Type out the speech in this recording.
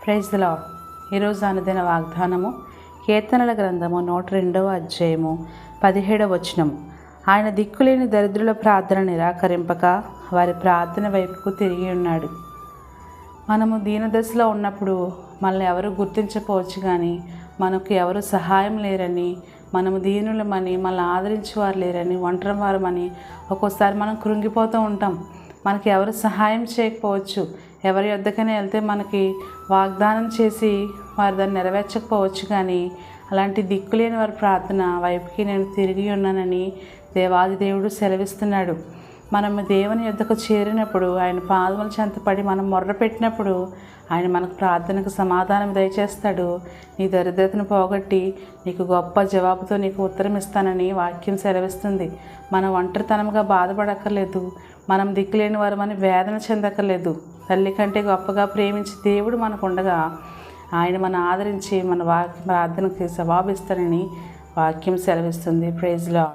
Praise the lord. ఈరోజు అనుదిన వాగ్దానము కీర్తనల గ్రంథము 102వ అధ్యాయము 17వ వచనము. ఆయన దిక్కులేని దరిద్రుల ప్రార్థన నిరాకరింపక వారి ప్రార్థన వైపుకు తిరిగి ఉన్నాడు. మనము దీనదశలో ఉన్నప్పుడు మనల్ని ఎవరు గుర్తించకపోవచ్చు, కానీ మనకు ఎవరు సహాయం లేరని, మనము దీనులమని, మనల్ని ఆదరించేవారు లేరని, ఒంటరి వారమని ఒక్కోసారి మనం కృంగిపోతూ ఉంటాం. మనకి ఎవరు సహాయం చేయకపోవచ్చు. ఎవరి యొద్దకైనా వెళ్తే మనకి వాగ్దానం చేసి వారు దాన్ని నెరవేర్చకపోవచ్చు, కానీ అలాంటి దిక్కులేని వారి ప్రార్థన వైపుకి నేను తిరిగి ఉన్నానని దేవాది దేవుడు సెలవిస్తున్నాడు. మనం దేవుని యొద్దకు చేరినప్పుడు, ఆయన పాదముల చెంతపడి మనం మొర్ర పెట్టినప్పుడు ఆయన మనకు ప్రార్థనకు సమాధానం దయచేస్తాడు. నీ దరిద్రతను పోగొట్టి నీకు గొప్ప జవాబుతో నీకు ఉత్తరం ఇస్తానని వాక్యం సెలవిస్తుంది. మనం ఒంటరితనంగా బాధపడక్కర్లేదు, మనం దిక్కులేని వారమని వేదన చెందక్కర్లేదు. తల్లి కంటే గొప్పగా ప్రేమించి దేవుడు మనకు ఉండగా ఆయన మన ఆదరించి మన ప్రార్థనకి జవాబిస్తానని వాక్యం సెలవిస్తుంది. Praise lord.